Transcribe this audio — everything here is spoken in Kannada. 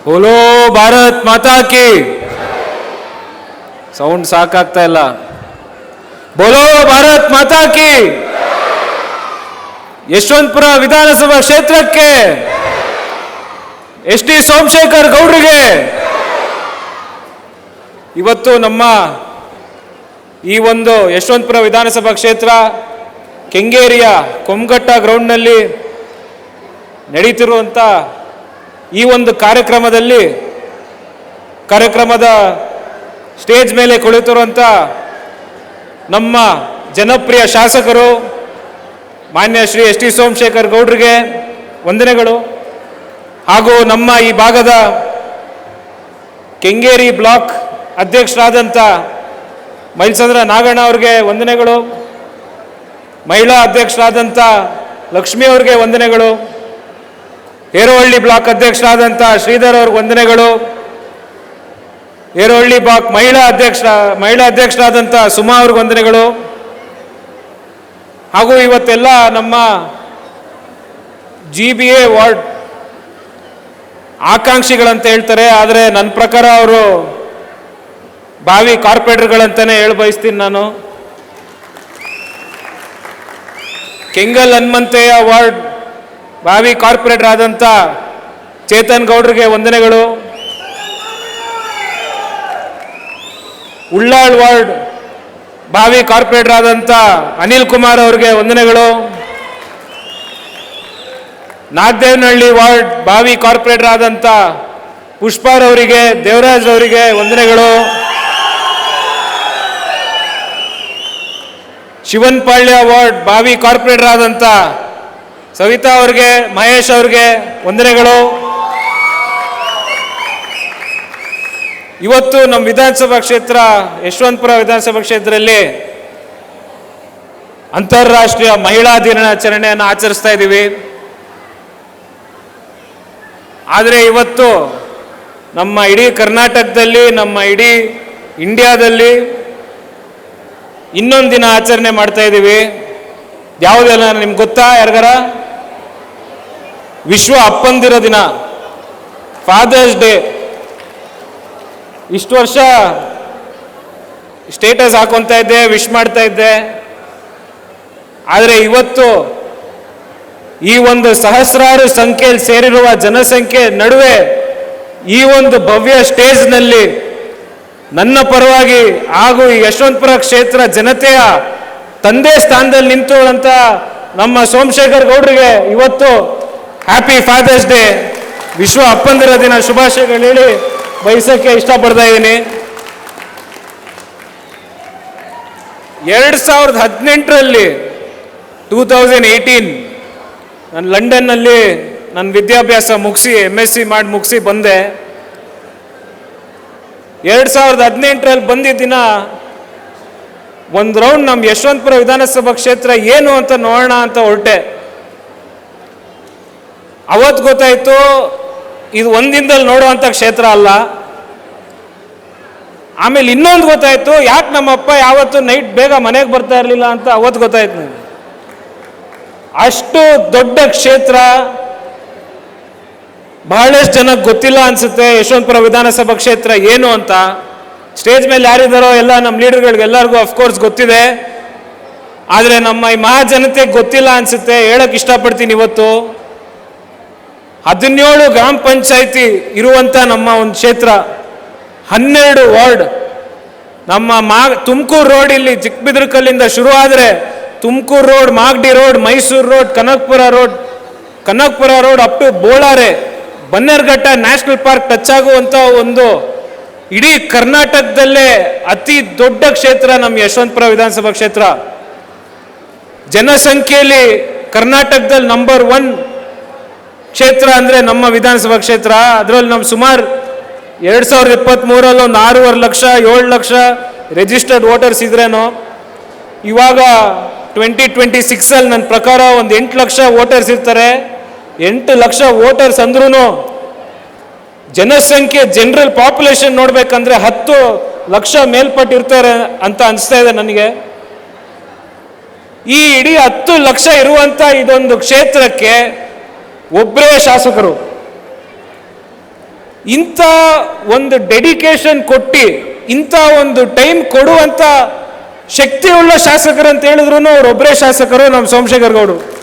बोलो भारत माता की ಸೌಂಡ್ ಸಾಕಾಗ್ತಾ ಇಲ್ಲ. ಬೋಲೋ ಭಾರತ್ ಮಾತಾ ಕಿ. ಯಶವಂತಪುರ ವಿಧಾನಸಭಾ ಕ್ಷೇತ್ರಕ್ಕೆ ಎಸ್ ಟಿ ಸೋಮಶೇಖರ್ ಗೌಡ್ರಿಗೆ ಇವತ್ತು ನಮ್ಮ ಈ ಒಂದು ಯಶವಂತಪುರ ವಿಧಾನಸಭಾ ಕ್ಷೇತ್ರ ಕೆಂಗೇರಿಯ ಕೊಂಗಟ್ಟ ಗ್ರೌಂಡ್ನಲ್ಲಿ ನಡೀತಿರುವಂಥ ಈ ಒಂದು ಕಾರ್ಯಕ್ರಮದ ಸ್ಟೇಜ್ ಮೇಲೆ ಕುಳಿತಿರುವಂಥ ನಮ್ಮ ಜನಪ್ರಿಯ ಶಾಸಕರು ಮಾನ್ಯ ಶ್ರೀ ಎಸ್ ಟಿ ಸೋಮಶೇಖರ್ ಗೌಡ್ರಿಗೆ ವಂದನೆಗಳು. ಹಾಗೂ ನಮ್ಮ ಈ ಭಾಗದ ಕೆಂಗೇರಿ ಬ್ಲಾಕ್ ಅಧ್ಯಕ್ಷರಾದಂಥ ಮೈಲ್ಸಂದ್ರ ನಾಗಣ್ಣ ಅವ್ರಿಗೆ ವಂದನೆಗಳು. ಮಹಿಳಾ ಅಧ್ಯಕ್ಷರಾದಂಥ ಲಕ್ಷ್ಮಿ ಅವ್ರಿಗೆ ವಂದನೆಗಳು. ಹೇರೋಹಳ್ಳಿ ಬ್ಲಾಕ್ ಅಧ್ಯಕ್ಷರಾದಂಥ ಶ್ರೀಧರ್ ಅವ್ರಿಗೆ ವಂದನೆಗಳು. ಹೇರೋಹಳ್ಳಿ ಬ್ಲಾಕ್ ಮಹಿಳಾ ಅಧ್ಯಕ್ಷರಾದಂಥ ಸುಮಾ ಅವ್ರಿಗೆ ವಂದನೆಗಳು. ಹಾಗೂ ಇವತ್ತೆಲ್ಲ ನಮ್ಮ GBA ವಾರ್ಡ್ ಆಕಾಂಕ್ಷಿಗಳಂತ ಹೇಳ್ತಾರೆ, ಆದರೆ ನನ್ನ ಪ್ರಕಾರ ಅವರು ಭಾವಿ ಕಾರ್ಪೊರೇಟರ್ಗಳಂತಾನೆ ಹೇಳ ಬಯಸ್ತೀನಿ ನಾನು. ಕೆಂಗಲ್ ಹನುಮಂತಯ್ಯ ವಾರ್ಡ್ ಭಾವಿ ಕಾರ್ಪೊರೇಟರ್ ಆದಂಥ ಚೇತನ್ ಗೌಡ್ರಿಗೆ ವಂದನೆಗಳು. ಉಳ್ಳಾಳ್ ವಾರ್ಡ್ ಭಾವಿ ಕಾರ್ಪೊರೇಟರ್ ಆದಂಥ ಅನಿಲ್ ಕುಮಾರ್ ಅವರಿಗೆ ವಂದನೆಗಳು. ನಾಗದೇವನಹಳ್ಳಿ ವಾರ್ಡ್ ಭಾವಿ ಕಾರ್ಪೊರೇಟರ್ ಆದಂಥ ಪುಷ್ಪಾರವರಿಗೆ, ದೇವರಾಜ್ ಅವರಿಗೆ ವಂದನೆಗಳು. ಶಿವನ್ಪಾಳ್ಯ ವಾರ್ಡ್ ಭಾವಿ ಕಾರ್ಪೊರೇಟರ್ ಆದಂಥ ಸವಿತಾ ಅವರಿಗೆ, ಮಹೇಶ್ ಅವರಿಗೆ ವಂದನೆಗಳು. ಇವತ್ತು ನಮ್ಮ ವಿಧಾನಸಭಾ ಕ್ಷೇತ್ರ ಯಶವಂತಪುರ ವಿಧಾನಸಭಾ ಕ್ಷೇತ್ರದಲ್ಲಿ ಅಂತಾರಾಷ್ಟ್ರೀಯ ಮಹಿಳಾ ದಿನಾಚರಣೆಯನ್ನು ಆಚರಿಸ್ತಾ ಇದ್ದೀವಿ. ಆದರೆ ಇವತ್ತು ನಮ್ಮ ಇಡೀ ಕರ್ನಾಟಕದಲ್ಲಿ, ನಮ್ಮ ಇಡೀ ಇಂಡಿಯಾದಲ್ಲಿ ಇನ್ನೊಂದು ದಿನ ಆಚರಣೆ ಮಾಡ್ತಾ ಇದ್ದೀವಿ. ಯಾವುದೆಲ್ಲ ನಿಮ್ಗೆ ಗೊತ್ತಾ? ಯಾರಿಗಾರ? ವಿಶ್ವ ಅಪ್ಪಂದಿರ ದಿನ, ಫಾದರ್ಸ್ ಡೇ. ಇಷ್ಟು ವರ್ಷ ಸ್ಟೇಟಸ್ ಹಾಕೊತಾ ಇದ್ದೆ, ವಿಶ್ ಮಾಡ್ತಾ ಇದ್ದೆ. ಆದರೆ ಇವತ್ತು ಈ ಒಂದು ಸಹಸ್ರಾರು ಸಂಖ್ಯೆಯಲ್ಲಿ ಸೇರಿರುವ ಜನಸಂಖ್ಯೆ ನಡುವೆ ಈ ಒಂದು ಭವ್ಯ ಸ್ಟೇಜ್ನಲ್ಲಿ ನನ್ನ ಪರವಾಗಿ ಹಾಗೂ ಈ ಯಶವಂತಪುರ ಕ್ಷೇತ್ರ ಜನತೆಯ ತಂದೆ ಸ್ಥಾನದಲ್ಲಿ ನಿಂತುವಂಥ ನಮ್ಮ ಸೋಮಶೇಖರ್ ಗೌಡ್ರಿಗೆ ಇವತ್ತು ಹ್ಯಾಪಿ ಫಾದರ್ಸ್ ಡೇ, ವಿಶ್ವ ಅಪ್ಪಂದಿರ ದಿನ ಶುಭಾಶಯಗಳು ಹೇಳಿ ಬಯಸಕ್ಕೆ ಇಷ್ಟಪಡ್ತಾ ಇದ್ದೀನಿ. 2018ರಲ್ಲಿ 2018 ನಾನು ಲಂಡನ್ನಲ್ಲಿ ನನ್ನ ವಿದ್ಯಾಭ್ಯಾಸ ಮುಗಿಸಿ MSc ಮಾಡಿ ಮುಗಿಸಿ ಬಂದೆ. 2018ರಲ್ಲಿ ಬಂದಿದ್ದ ದಿನ ಒಂದು ರೌಂಡ್ ನಮ್ಮ ಯಶವಂತಪುರ ವಿಧಾನಸಭಾ ಕ್ಷೇತ್ರ ಏನು ಅಂತ ನೋಡೋಣ ಅಂತ ಹೊರಟೆ. ಅವತ್ತು ಗೊತ್ತಾಯಿತು ಇದು ಒಂದಿನದಲ್ಲಿ ನೋಡುವಂಥ ಕ್ಷೇತ್ರ ಅಲ್ಲ. ಆಮೇಲೆ ಇನ್ನೊಂದು ಗೊತ್ತಾಯಿತು, ಯಾಕೆ ನಮ್ಮಪ್ಪ ಯಾವತ್ತು ನೈಟ್ ಬೇಗ ಮನೆಗೆ ಬರ್ತಾ ಇರಲಿಲ್ಲ ಅಂತ ಅವತ್ತು ಗೊತ್ತಾಯ್ತು ನನಗೆ. ಅಷ್ಟು ದೊಡ್ಡ ಕ್ಷೇತ್ರ, ಬಹಳಷ್ಟು ಜನಕ್ಕೆ ಗೊತ್ತಿಲ್ಲ ಅನ್ಸುತ್ತೆ ಯಶವಂತಪುರ ವಿಧಾನಸಭಾ ಕ್ಷೇತ್ರ ಏನು ಅಂತ. ಸ್ಟೇಜ್ ಮೇಲೆ ಯಾರಿದ್ದಾರೋ ಎಲ್ಲ ನಮ್ಮ ಲೀಡರ್ಗಳಿಗೆ ಎಲ್ಲರಿಗೂ ಅಫ್ಕೋರ್ಸ್ ಗೊತ್ತಿದೆ, ಆದರೆ ನಮ್ಮ ಈ ಮಹಾಜನತೆಗೆ ಗೊತ್ತಿಲ್ಲ ಅನ್ಸುತ್ತೆ. ಹೇಳಕ್ಕೆ ಇಷ್ಟಪಡ್ತೀನಿ, ಇವತ್ತು 17 ಗ್ರಾಮ ಪಂಚಾಯಿತಿ ಇರುವಂಥ ನಮ್ಮ ಒಂದು ಕ್ಷೇತ್ರ, 12 ವಾರ್ಡ್. ನಮ್ಮ ತುಮಕೂರು ರೋಡ್ ಇಲ್ಲಿ ಚಿಕ್ಕಬಿದ್ರಕಲ್ಲಿಂದ ಶುರು ಆದರೆ Tumakuru road, Magadi road, Mysuru road, Kanakapura road up to Bolare, Bannerghatta national park touch ಆಗುವಂಥ ಒಂದು ಇಡೀ ಕರ್ನಾಟಕದಲ್ಲೇ ಅತಿ ದೊಡ್ಡ ಕ್ಷೇತ್ರ ನಮ್ಮ ಯಶವಂತಪುರ ವಿಧಾನಸಭಾ ಕ್ಷೇತ್ರ. ಜನಸಂಖ್ಯೆಯಲ್ಲಿ ಕರ್ನಾಟಕದಲ್ಲಿ ನಂಬರ್ 1 ಕ್ಷೇತ್ರ ಅಂದರೆ ನಮ್ಮ ವಿಧಾನಸಭಾ ಕ್ಷೇತ್ರ. ಅದರಲ್ಲಿ ನಮ್ಮ ಸುಮಾರು 2023ರಲ್ಲಿ ಒಂದು 6.5 ಲಕ್ಷ 7 ಲಕ್ಷ ರಿಜಿಸ್ಟರ್ಡ್ ವೋಟರ್ಸ್ ಇದ್ರೇನೋ, ಇವಾಗ 2026ಅಲ್ಲಿ ನನ್ನ ಪ್ರಕಾರ ಒಂದು 8 ಲಕ್ಷ ವೋಟರ್ಸ್ ಇರ್ತಾರೆ. 8 ಲಕ್ಷ ವೋಟರ್ಸ್ ಅಂದ್ರೂ ಜನಸಂಖ್ಯೆ, ಜನರಲ್ ಪಾಪ್ಯುಲೇಷನ್ ನೋಡ್ಬೇಕಂದ್ರೆ 10 ಲಕ್ಷ ಮೇಲ್ಪಟ್ಟು ಇರ್ತಾರೆ ಅಂತ ಅನಿಸ್ತಾ ಇದೆ ನನಗೆ. ಈ ಇಡೀ 10 ಲಕ್ಷ ಇರುವಂಥ ಇದೊಂದು ಕ್ಷೇತ್ರಕ್ಕೆ ಒಬ್ಬರೇ ಶಾಸಕರು. ಇಂಥ ಒಂದು ಡೆಡಿಕೇಶನ್ ಕೊಟ್ಟು ಇಂಥ ಒಂದು ಟೈಮ್ ಕೊಡುವಂಥ ಶಕ್ತಿಯುಳ್ಳ ಶಾಸಕರು ಅಂತ ಹೇಳಿದ್ರು ಅವರೊಬ್ಬರೇ ಶಾಸಕರು ನಮ್ಮ ಸೋಮಶೇಖರ್ ಗೌಡರು.